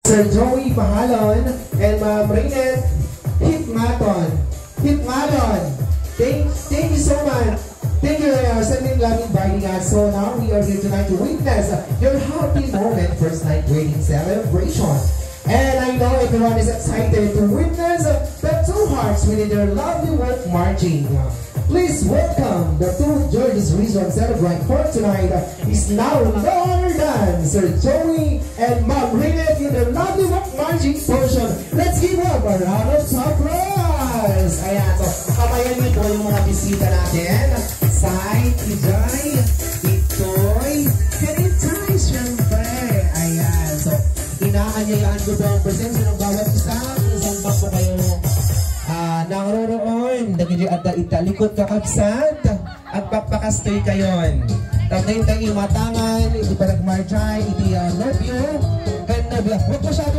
Sir Joey Pahalon and Ma'am Rainet Hitmaton. Thank you so much. Thank you for sending love inviting us. So now we are here tonight to witness your happy moment, first night wedding celebration. And I know everyone is excited to witness the two hearts within their lovely work marching. Please welcome the two Georges Region celebrant for tonight is now none other than Sir Joey and Ma'am Rainet in their lovely work marching portion. Let's give up a round of applause! Ayan, so kamayan niyo po yung mga bisita natin. Sai, Tijay, Itoy, Kenitay, syempre. Ayan, so inaanyayaan ko daw ang presensya ng bawat isang bako kayo nangroroon. Nagiging at italikot kakabsat at papakastoy kayon. Tapos na yung matangan, hindi pa nagmarchay, hindi love you. And huwag masyado